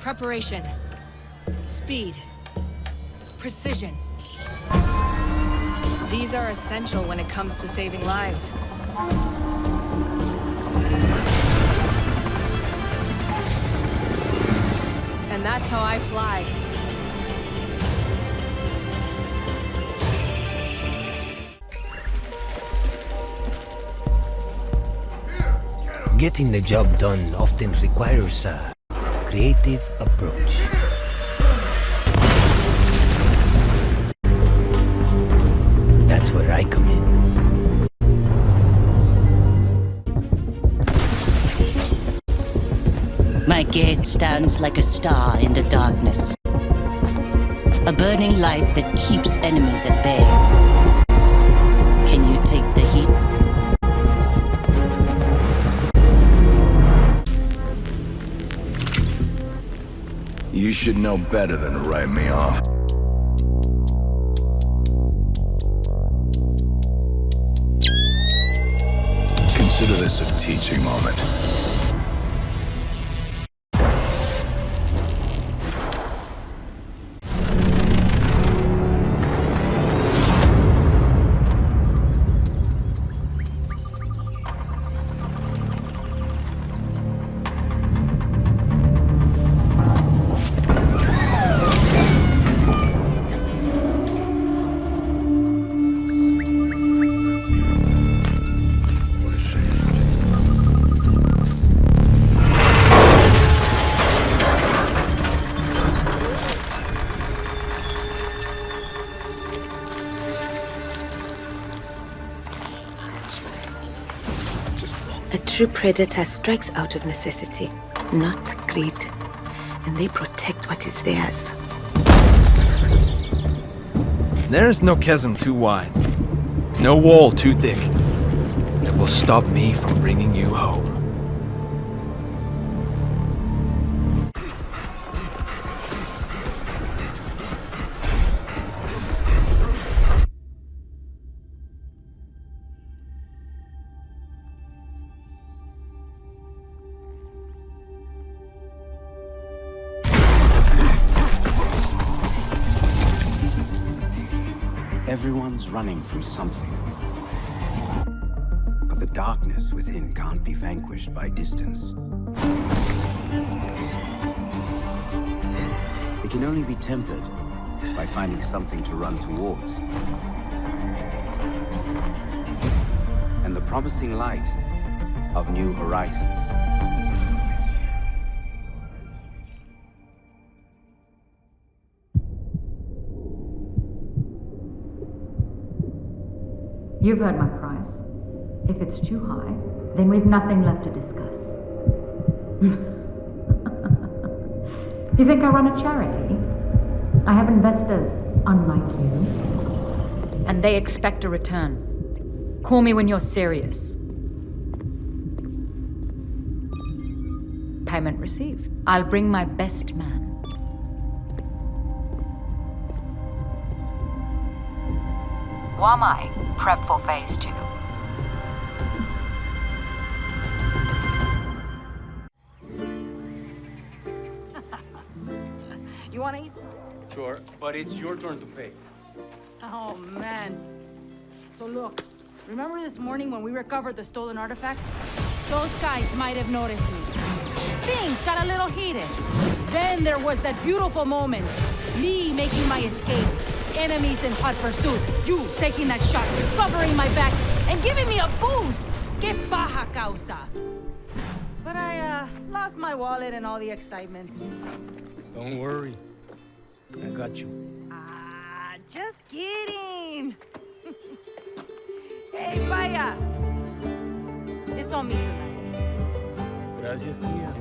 Preparation. Speed. Precision. These are essential when it comes to saving lives. And that's how I fly. Getting the job done often requires a creative approach. That's where I come in. My gate stands like a star in the darkness. A burning light that keeps enemies at bay. Can you take the heat? You should know better than to write me off. Consider this a teaching moment. A true predator strikes out of necessity, not greed. And they protect what is theirs. There is no chasm too wide, no wall too thick, that will stop me from bringing you home. Everyone's running from something. But the darkness within can't be vanquished by distance. It can only be tempered by finding something to run towards. And the promising light of new horizons. You've heard my price. If it's too high, then we've nothing left to discuss. You think I run a charity? I have investors unlike you. And they expect a return. Call me when you're serious. Payment received. I'll bring my best man. Wamai, prep for phase 2. You wanna eat? Sure, but it's your turn to pay. Oh, man. So look, remember this morning when we recovered the stolen artifacts? Those guys might have noticed me. Things got a little heated. Then there was that beautiful moment. Me making my escape. Enemies in hot pursuit. You taking that shot, covering my back, and giving me a boost. Que paja causa. But I, lost my wallet and all the excitement. Don't worry. I got you. Ah, just kidding. Hey, vaya. It's on me tonight. Gracias, tía.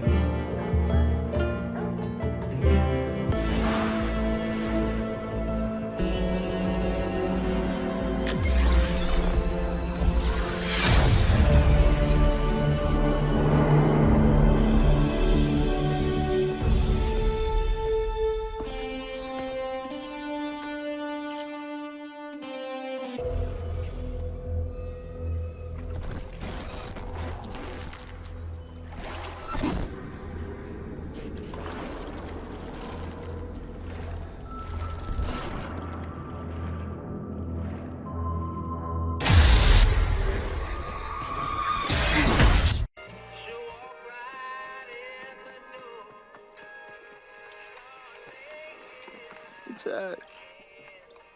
It's,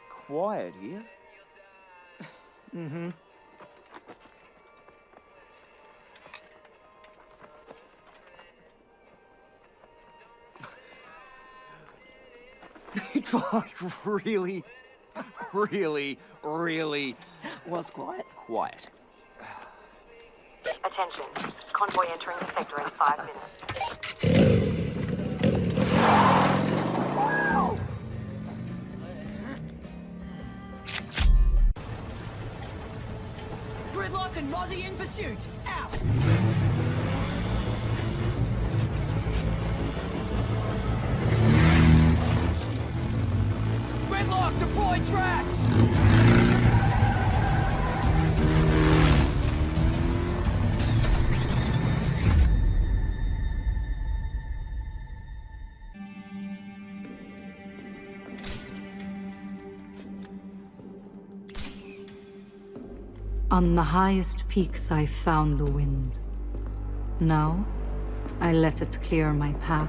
quiet here. Mm-hmm. It's like really Was quiet. quiet. Attention. Convoy entering the sector in 5 minutes. Gridlock and Mozzie in pursuit. Out! Gridlock, deploy tracks! On the highest peaks I found the wind. Now, I let it clear my path.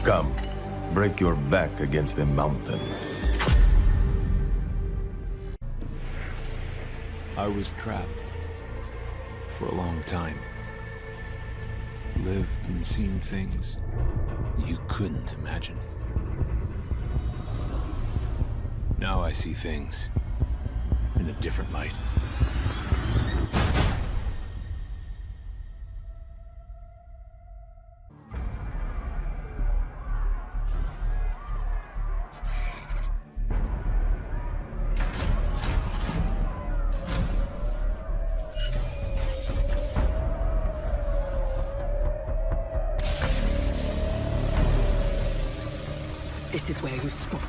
Come, break your back against a mountain. I was trapped for a long time. Lived and seen things you couldn't imagine. Now I see things in a different light. This is where you stop.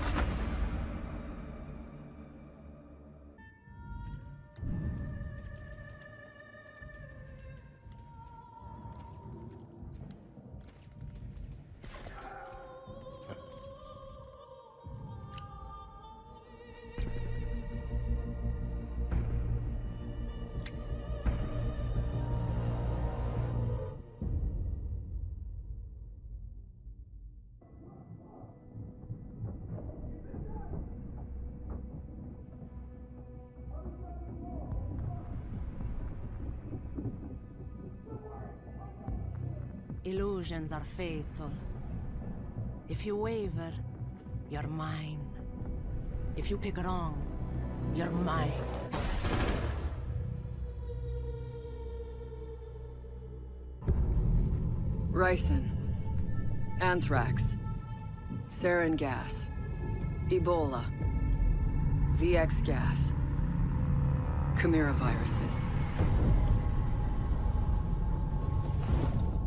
Illusions are fatal. If you waver, you're mine. If you pick wrong, you're mine. Ricin. Anthrax. Sarin gas. Ebola. VX gas. Chimera viruses.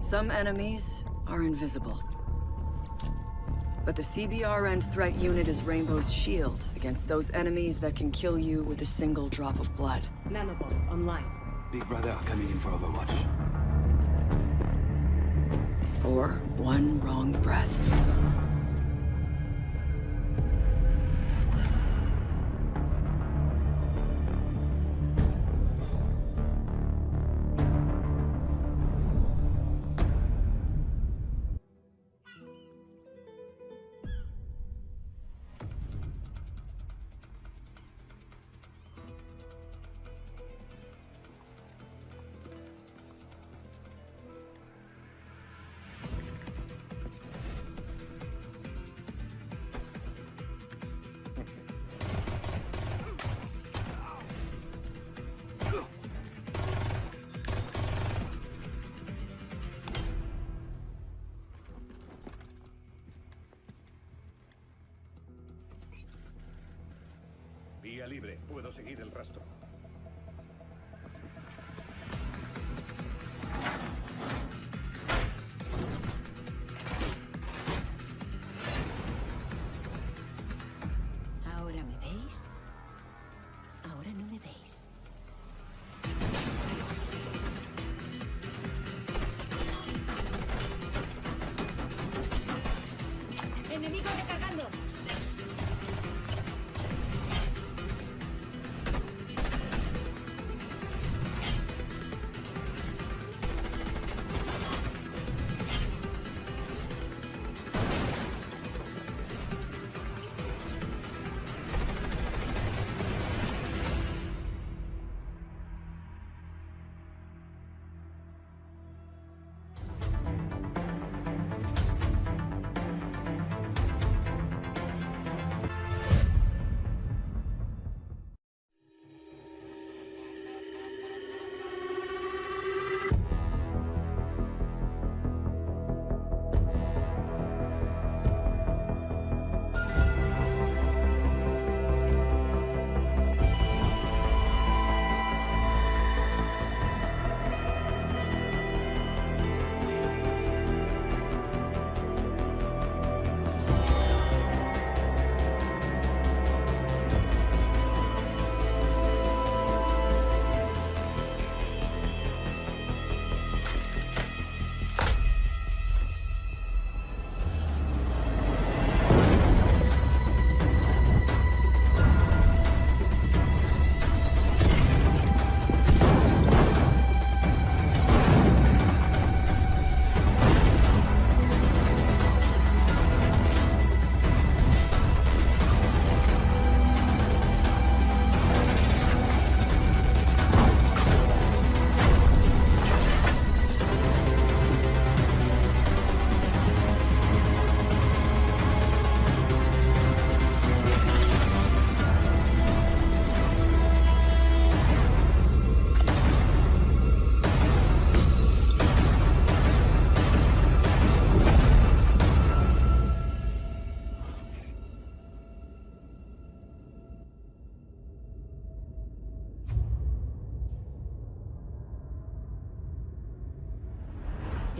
Some enemies are invisible. But the CBRN threat unit is Rainbow's shield against those enemies that can kill you with a single drop of blood. Nanobots online. Big Brother coming in for Overwatch. Or one wrong breath. Vía libre. Puedo seguir el rastro. Ahora me veis. Ahora no me veis.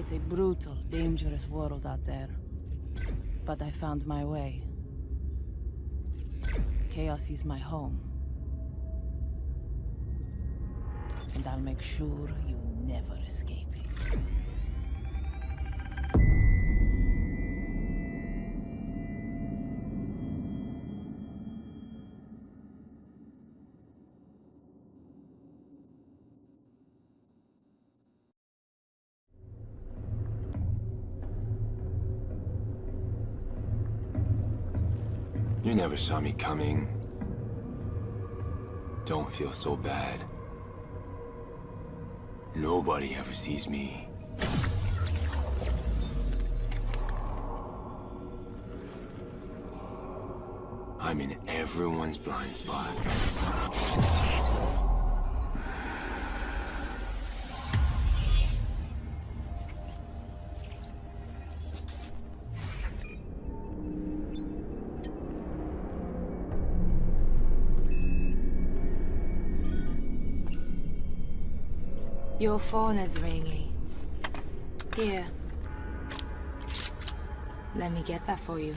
It's a brutal, dangerous world out there. But I found my way. Chaos is my home. And I'll make sure you never escape it. You never saw me coming. Don't feel so bad. Nobody ever sees me. I'm in everyone's blind spot. Your phone is ringing. Here. Let me get that for you.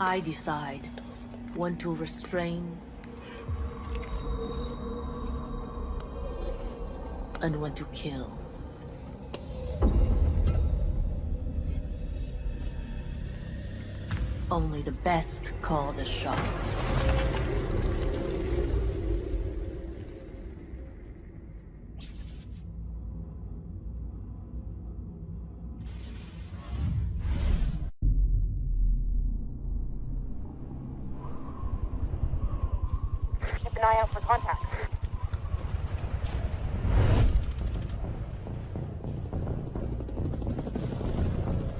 I decide when to restrain and when to kill. Only the best call the shots. Keep an eye out for contacts.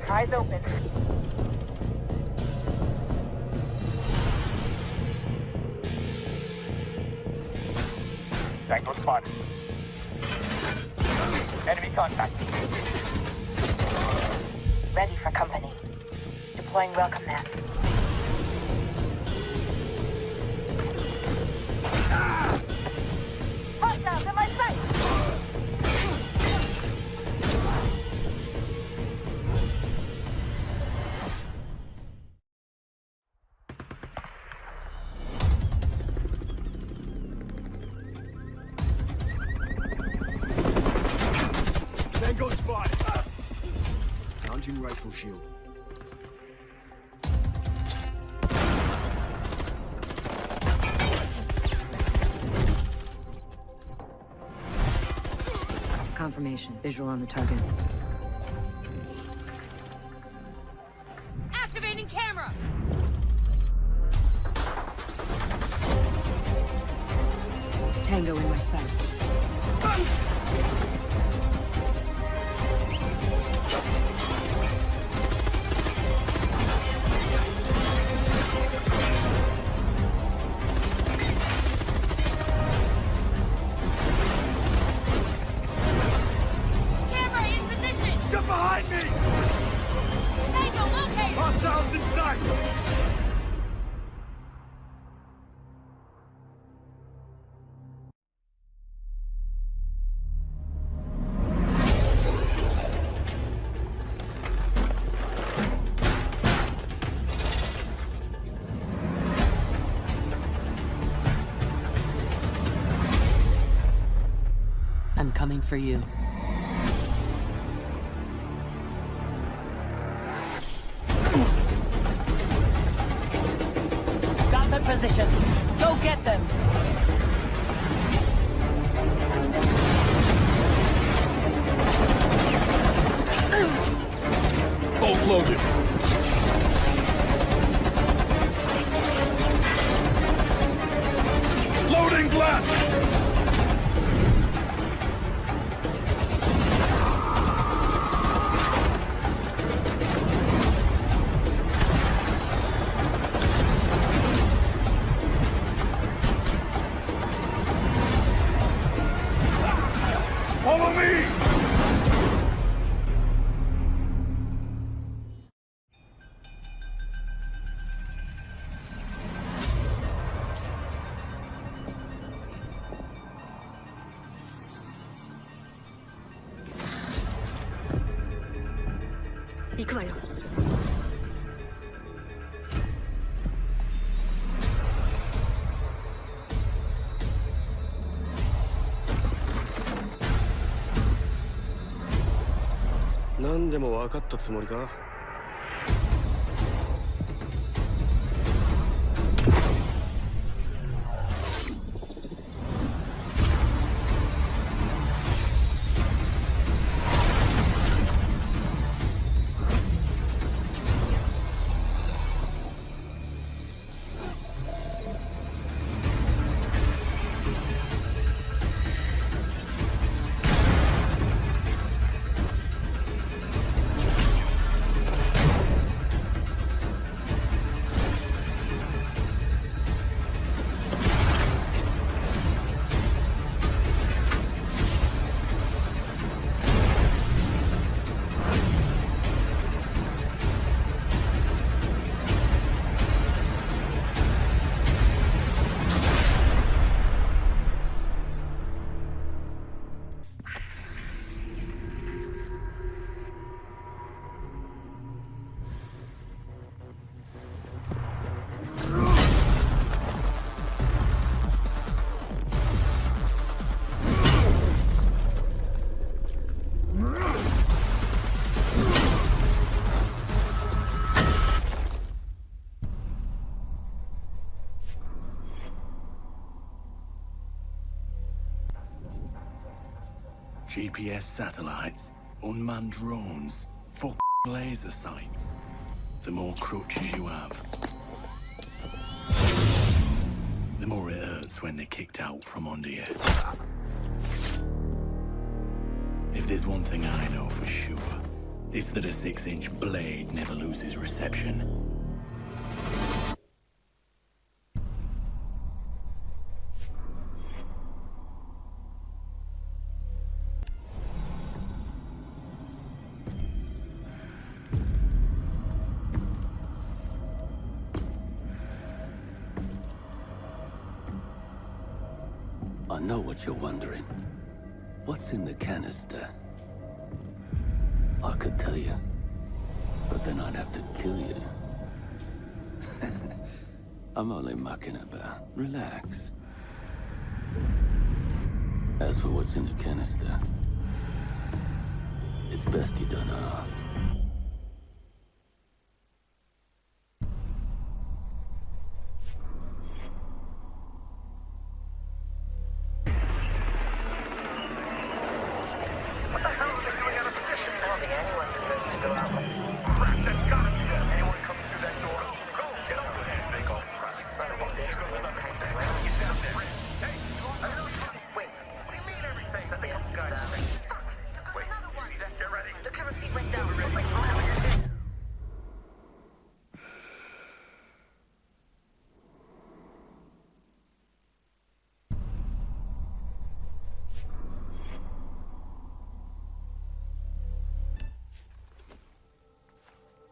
Eyes open. Tango spotted. Enemy contact. Ready for company. Deploying welcome mat. Hostiles in my sight! Tango spotted. Mounting rifle shield. Confirmation. Visual on the target. Activating camera! Tango in my sights. Camera in position! Get behind me! Tango located! Hostiles in sight! I'm coming for you. Got the position. Go get them! Bolt loaded. Loading blast! 行くわよ。何でも分かったつもりか？GPS satellites, unmanned drones, laser sights. The more crutches you have, the more it hurts when they're kicked out from under you. If there's one thing I know for sure, it's that a 6-inch blade never loses reception. I know what you're wondering. What's in the canister? I could tell you, but then I'd have to kill you. I'm only mucking about. Relax. As for what's in the canister, it's best you don't ask.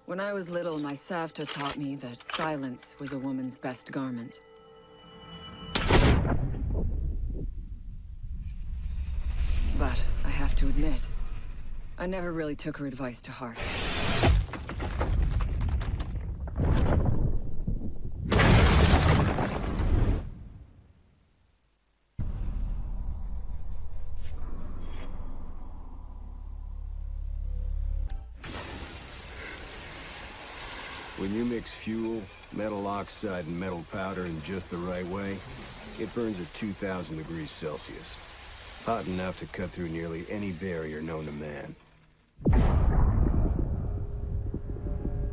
When I was little, my Savta taught me that silence was a woman's best garment. But I have to admit, I never really took her advice to heart. When you mix fuel, metal oxide, and metal powder in just the right way, it burns at 2,000 degrees Celsius. Hot enough to cut through nearly any barrier known to man.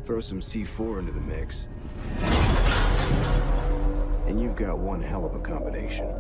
Throw some C4 into the mix, and you've got one hell of a combination.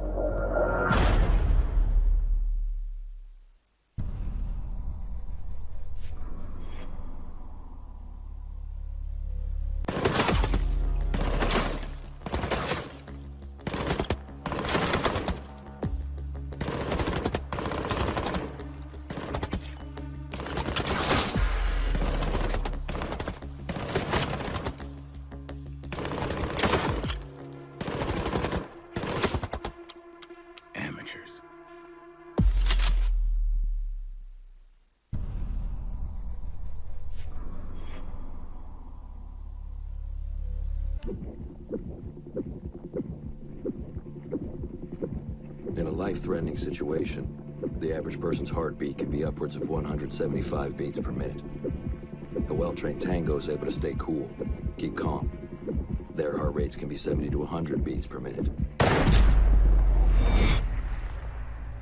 In a life-threatening situation, the average person's heartbeat can be upwards of 175 beats per minute. A well-trained tango is able to stay cool, keep calm. Their heart rates can be 70 to 100 beats per minute.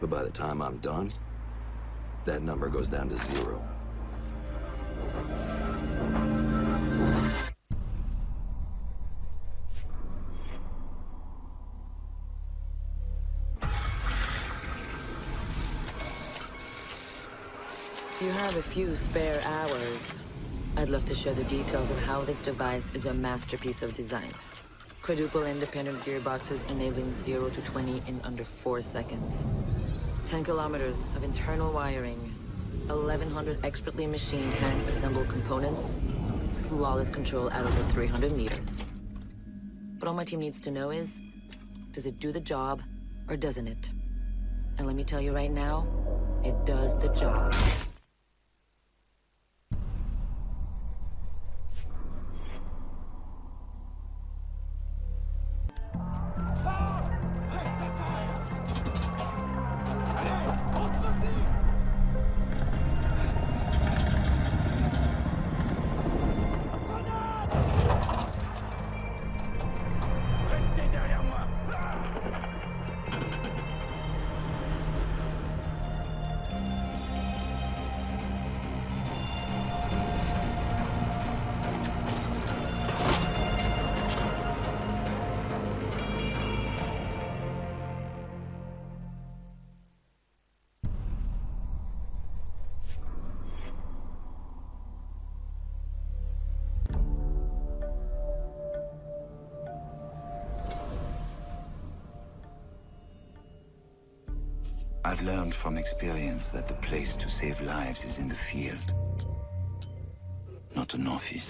But by the time I'm done, that number goes down to 0. If you have a few spare hours, I'd love to share the details of how this device is a masterpiece of design. Quadruple independent gearboxes enabling 0 to 20 in under 4 seconds. 10 kilometers of internal wiring, 1,100 expertly machined hand-assembled components, flawless control at over 300 meters. But all my team needs to know is, does it do the job or doesn't it? And let me tell you right now, it does the job. I've learned from experience that the place to save lives is in the field, not an office.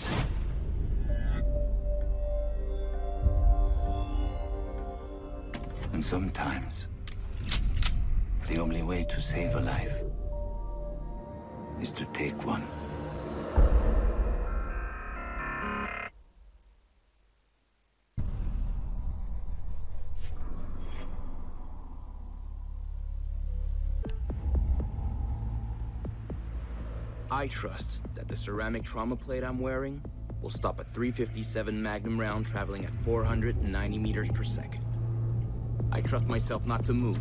And sometimes, the only way to save a life is to take one. I trust that the ceramic trauma plate I'm wearing will stop a .357 Magnum round traveling at 490 meters per second. I trust myself not to move,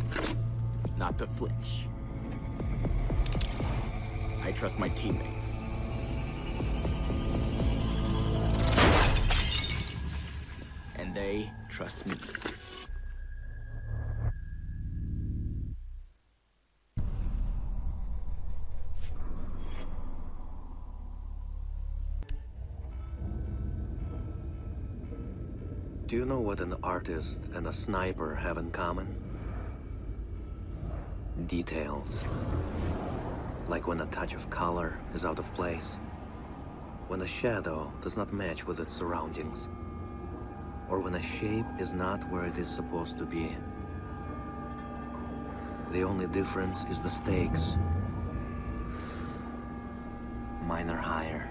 not to flinch. I trust my teammates. And they trust me. Do you know what an artist and a sniper have in common? Details. Like when a touch of color is out of place. When a shadow does not match with its surroundings. Or when a shape is not where it is supposed to be. The only difference is the stakes. Mine are higher.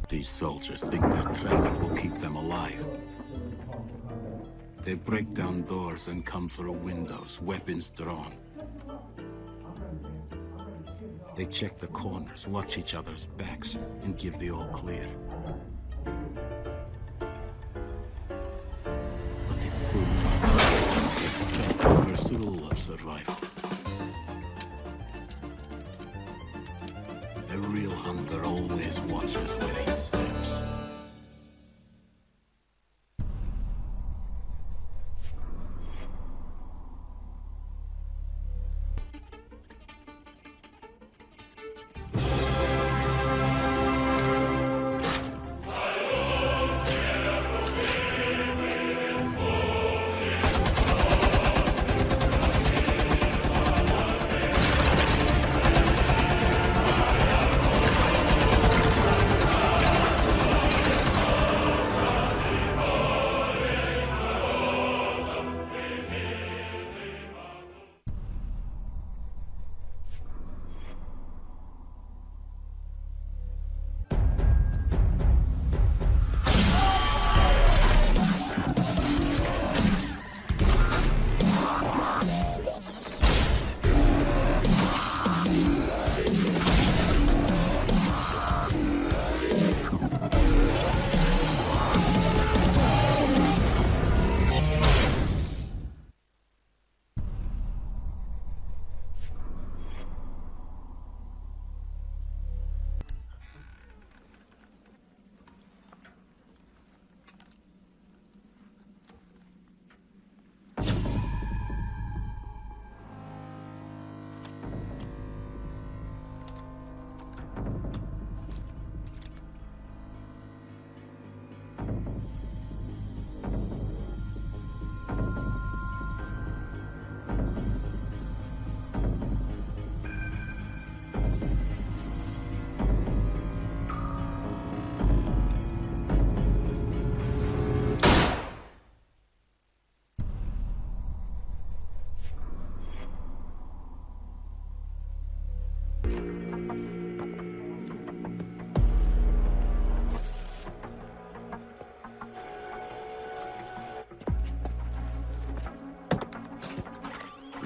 These soldiers think their training will keep them alive. They break down doors and come through windows, weapons drawn. They check the corners, watch each other's backs, and give the all clear. But it's too late. The first rule of survival. A real hunter always watches where he steps.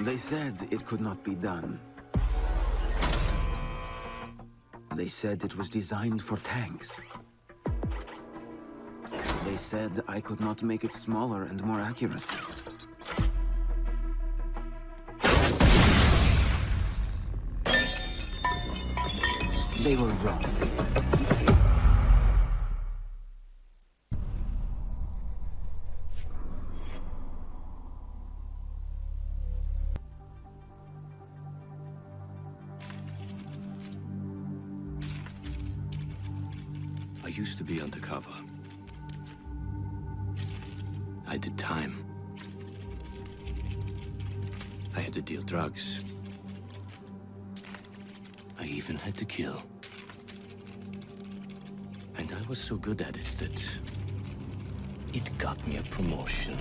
They said it could not be done. They said it was designed for tanks. They said I could not make it smaller and more accurate. They were wrong. I used to be undercover. I did time. I had to deal drugs. I even had to kill. And I was so good at it that it got me a promotion.